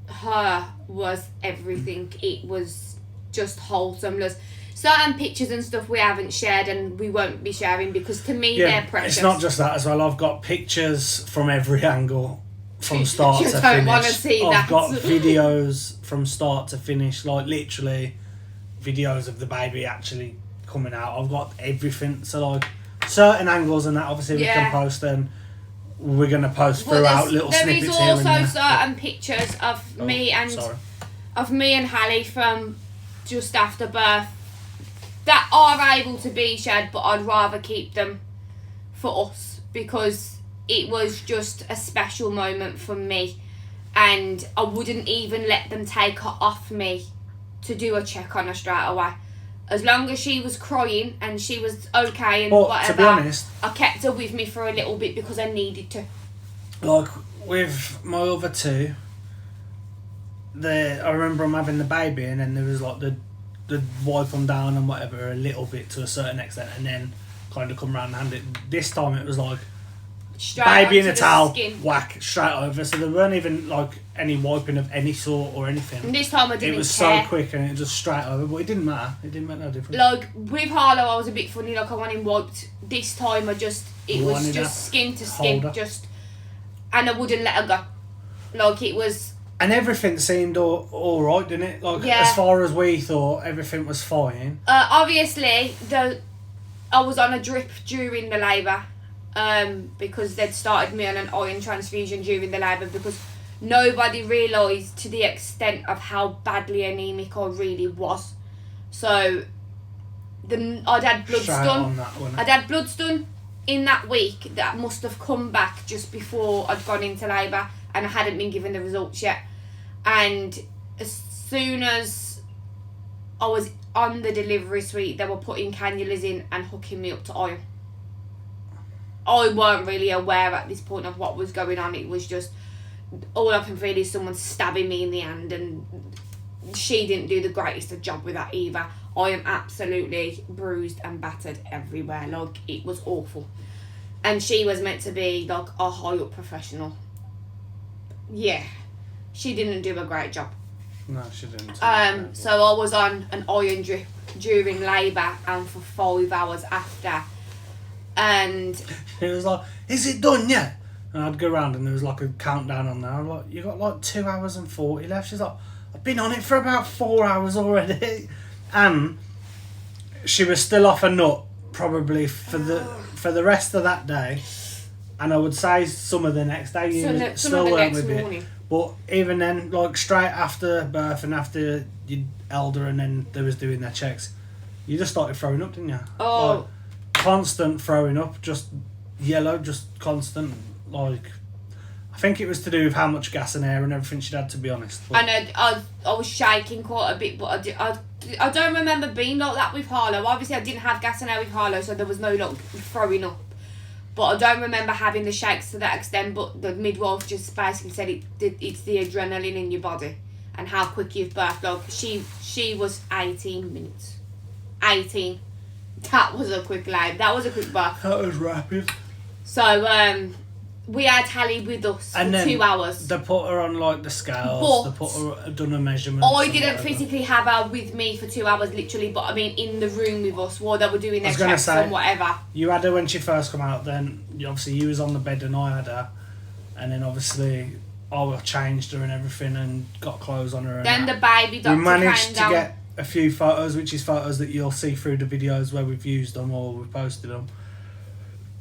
her was everything. It was just wholesome. There's certain pictures and stuff we haven't shared and we won't be sharing because to me they're precious. It's not just that as well. I've got pictures from every angle, from start to finish. Don't want to see that. I've got videos from start to finish, like literally videos of the baby actually coming out. I've got everything. So like certain angles and that obviously we can post them. We're going to post throughout little snippets here and there. There is also certain pictures of me and Hallie from just after birth that are able to be shared, but I'd rather keep them for us because it was just a special moment for me, and I wouldn't even let them take her off me to do a check on her straight away. As long as she was crying and she was okay and whatever, to be honest, I kept her with me for a little bit because I needed to. Like with my other two, I remember them having the baby and then there was like the wipe them down and whatever a little bit to a certain extent and then kind of come around and hand it. This time it was like straight baby in a towel, whack, straight over. So there weren't even like any wiping of any sort or anything. And this time I didn't care. It was so quick and it just straight over, but it didn't matter. It didn't make no difference. Like with Harlow, I was a bit funny. Like I want him wiped. This time it was just skin to skin, and I wouldn't let her go. Like it was. And everything seemed all right, didn't it? Like as far as we thought, everything was fine. Obviously, I was on a drip during the labour. Because they'd started me on an iron transfusion during the labour because nobody realised to the extent of how badly anaemic I really was. So I'd had bloods done. I'd had bloods done in that week that must have come back just before I'd gone into labour and I hadn't been given the results yet. And as soon as I was on the delivery suite, they were putting cannulas in and hooking me up to iron. I weren't really aware at this point of what was going on. It was just all I can feel is someone stabbing me in the hand, and she didn't do the greatest of job with that either. I am absolutely bruised and battered everywhere. Like it was awful, and she was meant to be like a high up professional. Yeah, she didn't do a great job. No, she didn't. So I was on an iron drip during labour and for 5 hours after. And it was like, is it done yet? And I'd go around and there was like a countdown on there. I'm like, you got like 2 hours and 40 left. She's like, I've been on it for about 4 hours already. And she was still off a nut probably for the rest of that day. And I would say some of the next day you still weren't with it. But even then, like straight after birth and after you elder and then they was doing their checks, you just started throwing up, didn't you? Oh. Like, constant throwing up, just yellow, just constant. Like, I think it was to do with how much gas and air and everything she'd had, to be honest. But and I was shaking quite a bit, but I don't remember being like that with Harlow. Obviously, I didn't have gas and air with Harlow, so there was no like throwing up. But I don't remember having the shakes to that extent. But the midwife just basically said it's the adrenaline in your body and how quick you've birthed. Like she was 18 minutes. 18. That was a quick live. That was a quick birth. That was rapid. So we had Hallie with us and for 2 hours. They put her on like the scales. They put her done her measurements. I didn't physically have her with me for 2 hours, literally, but I mean in the room with us while they were doing their checks and whatever. You had her when she first come out. Then obviously you was on the bed and I had her, and then obviously I changed her and everything and got clothes on her. And then the baby doctor came down. We managed to get a few photos, which is photos that you'll see through the videos where we've used them or we've posted them,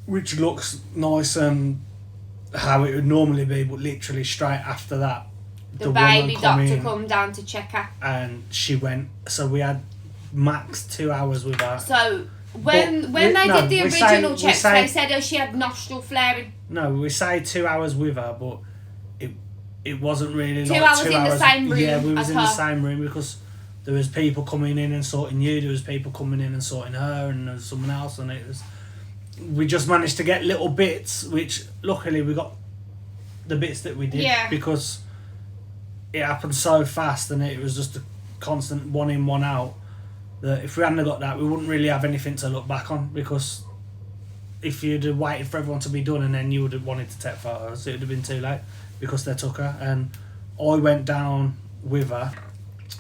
which looks nice and how it would normally be, but literally straight after that the baby doctor come down to check her and she went. So we had max 2 hours with her. So when they did the original checks, they said she had nostril flaring. No, we say 2 hours with her, but it wasn't really 2 like hours 2 in the hours. same room Yeah, we was as in the her. same room because there was people coming in and sorting you. There was people coming in and sorting her, and there was someone else, and it was. We just managed to get little bits, which luckily we got the bits that we did because it happened so fast, and it was just a constant one in, one out. That if we hadn't got that, we wouldn't really have anything to look back on, because if you'd have waited for everyone to be done and then you would have wanted to take photos, it would have been too late because they took her. And I went down with her,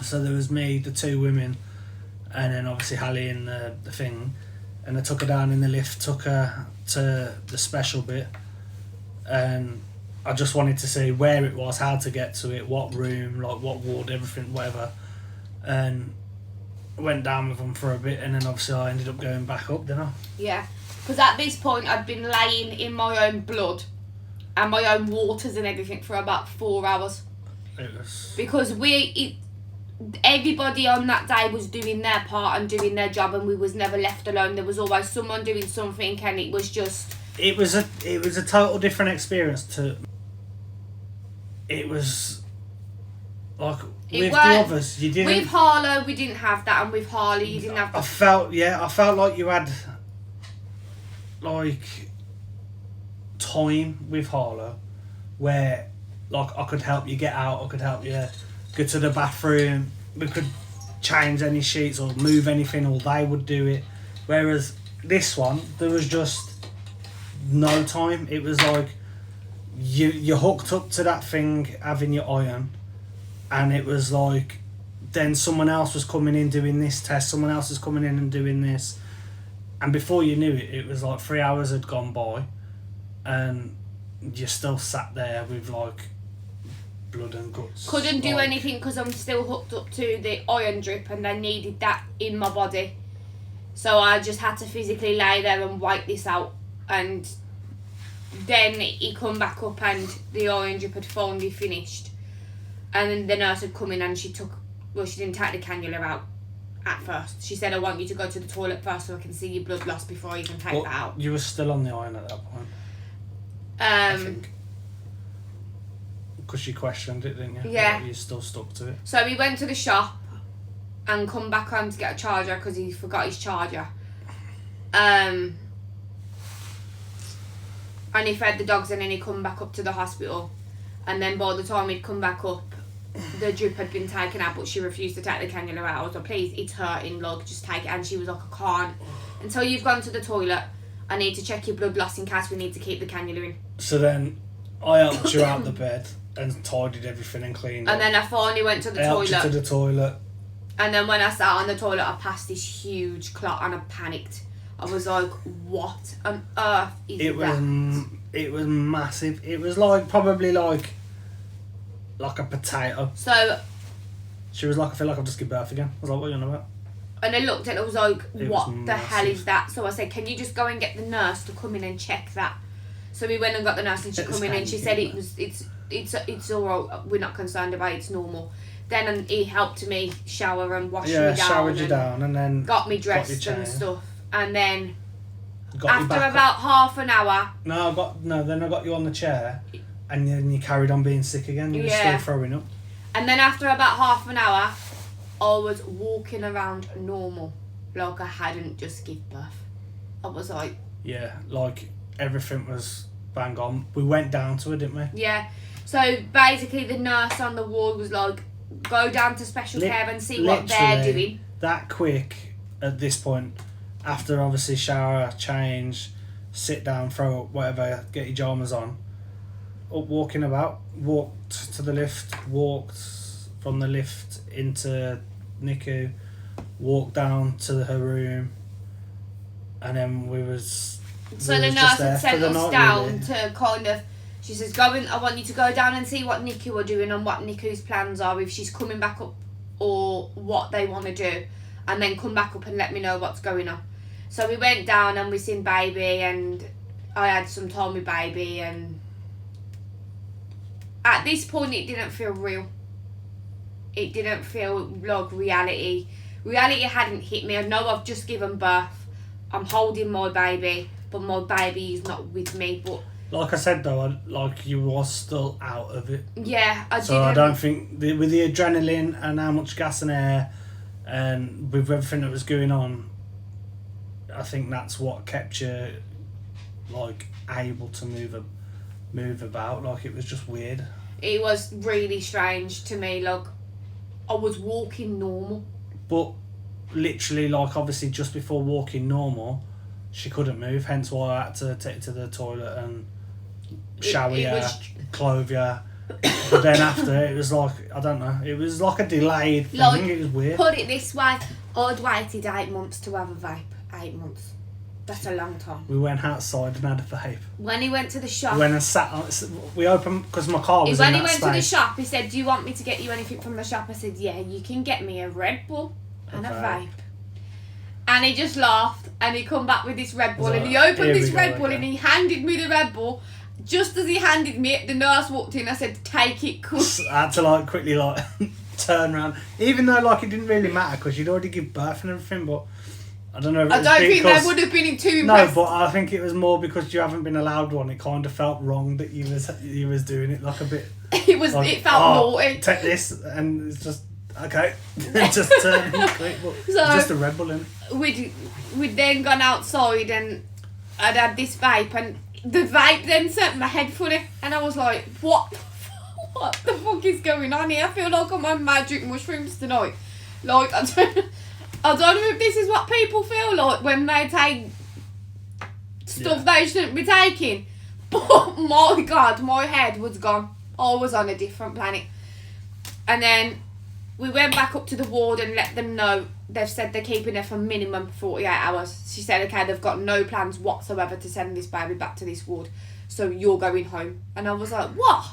so there was me, the two women, and then obviously Hallie and the thing, and I took her down in the lift, took her to the special bit, and I just wanted to see where it was, how to get to it, what room, like what ward, everything, whatever. And went down with them for a bit, and then obviously I ended up going back up, didn't I? Yeah, because at this point I'd been laying in my own blood and my own waters and everything for about 4 hours. It was... Because everybody on that day was doing their part and doing their job, and we was never left alone. There was always someone doing something, and it was just... It was a total different experience to... It was... Like... With the others, you didn't... With Harlow, we didn't have that, and with Harley, you didn't have that. I felt like you had, like, time with Harlow, where, like, I could help you get out, I could help you go to the bathroom, we could change any sheets or move anything, or they would do it. Whereas this one, there was just no time. It was like, you hooked up to that thing, having your iron, and it was like, then someone else was coming in doing this test, someone else was coming in and doing this. And before you knew it, it was like 3 hours had gone by, and you still sat there with like blood and guts. Couldn't do anything because I'm still hooked up to the iron drip, and I needed that in my body. So I just had to physically lay there and wait this out. And then he come back up and the iron drip had finally finished. And then the nurse had come in and she didn't take the cannula out at first. She said, I want you to go to the toilet first so I can see your blood loss before I even take that out. You were still on the iron at that point. I think. Because she questioned it, didn't you? Yeah. Like, you still stuck to it. So we went to the shop and come back home to get a charger because he forgot his charger. And he fed the dogs, and then he come back up to the hospital. And then by the time he'd come back up, the drip had been taken out, but she refused to take the cannula out. I was like, please, it's hurting, like, just take it. And she was like, I can't. Until you've gone to the toilet, I need to check your blood loss in case we need to keep the cannula in. So then I helped you out the bed and tidied everything and cleaned And then I finally went to the toilet. I helped you to the toilet. And then when I sat on the toilet, I passed this huge clot and I panicked. I was like, what on earth is that? It was massive. It was like, probably like a potato. So she was like, I feel like I've just given birth again. I was like, what are you on about? And I looked and I was like, what the massive. hell is that? So I said, can you just go and get the nurse to come in and check that? So we went and got the nurse, and she come in and she said it's alright, we're not concerned about it, it's normal. Then he helped me shower and wash me down. Yeah, showered you down and then got me dressed and stuff. And then got after about half an hour... then I got you on the chair, and then you carried on being sick again. You were still throwing up. And then after about half an hour, I was walking around normal, like I hadn't just given birth. I was like... Yeah, like everything was bang on. We went down to it, didn't we? Yeah. So basically the nurse on the ward was like, go down to special care and see what they're doing. That quick at this point, after obviously shower, change, sit down, throw up, whatever, get your pyjamas on, up walking about, walked to the lift, walked from the lift into NICU, walked down to her room, and then we was... So the nurse had sent us down to kind of... She says, I want you to go down and see what NICU are doing and what NICU's plans are, if she's coming back up or what they want to do, and then come back up and let me know what's going on. So we went down and we seen baby, and I had some time with baby, and at this point it didn't feel real. It didn't feel like reality. Reality hadn't hit me. I know I've just given birth. I'm holding my baby, but my baby is not with me. But like I said though, you was still out of it. Yeah, So I don't think with the adrenaline and how much gas and air, and with everything that was going on, I think that's what kept you like able to move about. Like it was just weird. It was really strange to me. Like I was walking normal, but literally, like obviously, just before walking normal, she couldn't move. Hence why I had to take her to the toilet and shower you, clothe you. But then after, it was like, I don't know, it was like a delayed thing. Like, it was weird. Put it this way, I'd waited 8 months to have a vape. 8 months. That's a long time. We went outside and had a vape. When he went to the shop... When I sat on... We opened... Because my car was When in he went space. to the shop, he said, do you want me to get you anything from the shop? I said, yeah, you can get me a Red Bull and a vape. And he just laughed and he come back with this Red Bull and he opened this Red Bull and he handed me the Red Bull. Just as he handed me it, the nurse walked in. I said, take it, quick. I had to like quickly like turn around. Even though like it didn't really matter because you'd already give birth and everything, but I don't know if it was I don't think they would have been too impressed. No, but I think it was more because you haven't been allowed one. It kind of felt wrong that you was doing it like a bit. It felt naughty. Take this and it's just okay. Just turn in quick, but so just a Red Bull in. We'd then gone outside and I'd had this vape and the vape then sent my head funny and I was like, what the fuck is going on here? I feel like I'm on magic mushrooms tonight. Like, I don't know if this is what people feel like when they take stuff they shouldn't be taking. But my God, my head was gone. I was on a different planet. And then we went back up to the ward and let them know. They've said they're keeping her for minimum 48 hours. She said, okay, they've got no plans whatsoever to send this baby back to this ward. So you're going home. And I was like, what?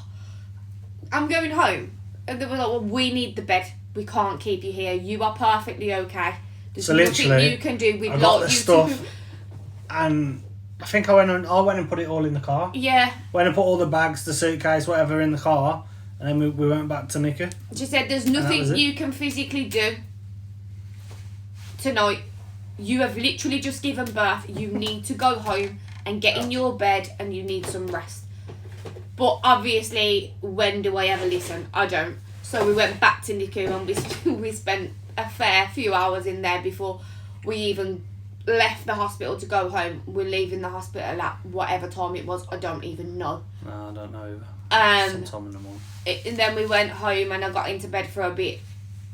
I'm going home. And they were like, well, we need the bed. We can't keep you here. You are perfectly okay. There's so nothing you can do. We'd I got like the you stuff, to... and I think I went and put it all in the car. Yeah. Went and put all the bags, the suitcase, whatever in the car, and then we went back to Nika. She said, there's nothing you can physically do tonight. You have literally just given birth. You need to go home and get in your bed and you need some rest. But obviously, when do I ever listen? I don't. So we went back to Niku and we spent a fair few hours in there before we even left the hospital to go home. We're leaving the hospital at whatever time it was. I don't even know. No, I don't know either. Sometime in the morning. And then we went home and I got into bed for a bit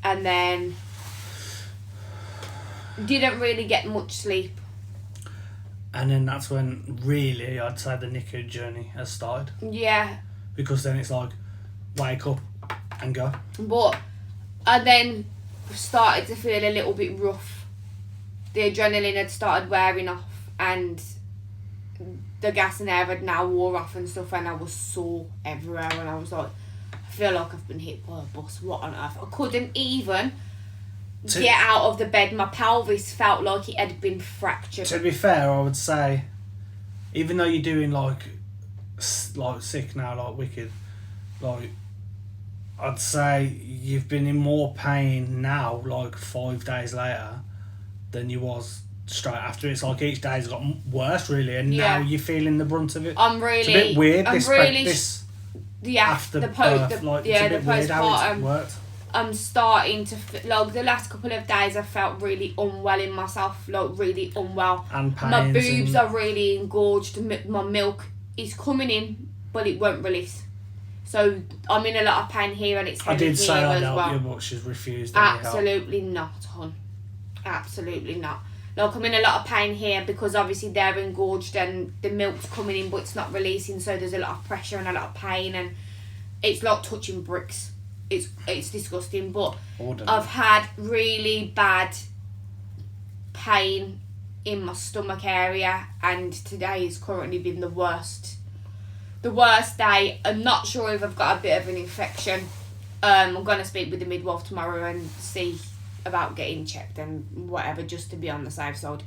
and then didn't really get much sleep. And then that's when really I'd say the Niku journey has started. Yeah. Because then it's like wake up and go. But I then started to feel a little bit rough. The adrenaline had started wearing off and the gas and air had now wore off and stuff and I was sore everywhere and I was like, I feel like I've been hit by a bus. What on earth? I couldn't even get out of the bed. My pelvis felt like it had been fractured. To be fair, I would say, even though you're doing like sick now, like wicked, like I'd say you've been in more pain now, like 5 days later, than you was straight after. It's like each day's got worse, really, and now you're feeling the brunt of it. It's a bit weird. This after the birth, it's a bit weird how it's worked. I'm starting to like the last couple of days I felt really unwell in myself, like really unwell. And pains. My boobs are really engorged. My milk is coming in, but it won't release. So I'm in a lot of pain here, and it's heavy here as well. I did say I'd help you, but she's refused. Absolutely not, hon. Absolutely not. Like I'm in a lot of pain here because obviously they're engorged and the milk's coming in, but it's not releasing. So there's a lot of pressure and a lot of pain, and it's like touching bricks. It's disgusting, but I've had really bad pain in my stomach area, and today has currently been the worst day. I'm not sure if I've got a bit of an infection. I'm going to speak with the midwife tomorrow and see about getting checked and whatever, just to be on the safe side.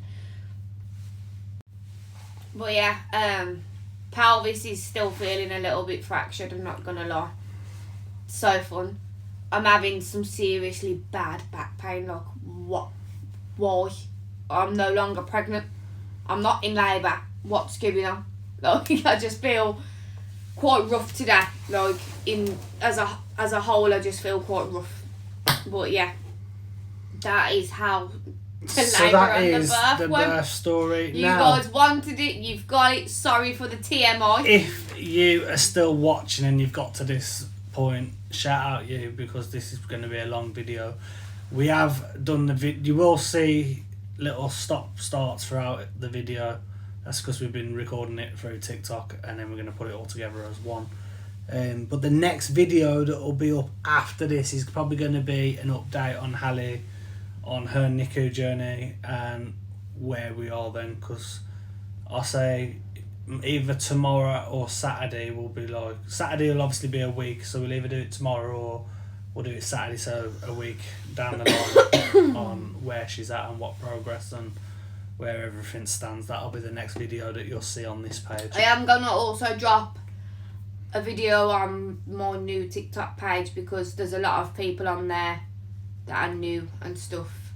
But yeah, pelvis is still feeling a little bit fractured, I'm not going to lie. So fun. I'm having some seriously bad back pain. Like, what? Why? I'm no longer pregnant. I'm not in labour. What's going on? Like, I just feel quite rough today. Like, as a whole, I just feel quite rough. But yeah, that is how the So labour that and is the birth the went. birth story. You Now, guys wanted it, you've got it. Sorry for the TMI. if you are still watching and you've got to this point, shout out you, because this is going to be a long video. We have done the video. You will see little stop starts throughout the video. That's because we've been recording it through TikTok, and then we're going to put it all together as one. But the next video that will be up after this is probably going to be an update on Hallie, on her NICU journey, and where we are then. Because I'll say either tomorrow or Saturday will be like... Saturday will obviously be a week, so we'll either do it tomorrow or we'll do it Saturday, so a week down the line on where she's at and what progress and where everything stands. That'll be the next video that you'll see on this page. I am going to also drop a video on my new TikTok page, because there's a lot of people on there that are new and stuff,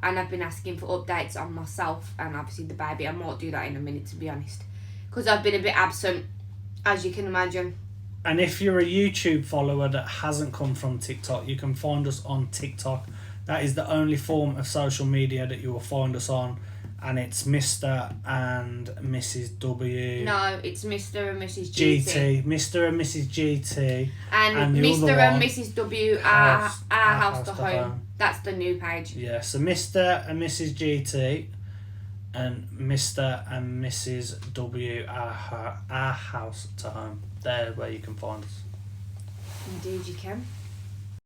and I've been asking for updates on myself and obviously the baby. I might do that in a minute, to be honest, because I've been a bit absent, as you can imagine. And if you're a YouTube follower that hasn't come from TikTok, you can find us on TikTok. That is the only form of social media that you will find us on. And it's Mr. and Mrs. W. No, it's Mr. and Mrs. GT. Mr. and Mrs. GT. And the Mr. other and one, Mrs. W. Our house to home. home. That's the new page. Yeah, so Mr. and Mrs. GT and Mr. and Mrs. W. Our house to home. There where you can find us. Indeed you can.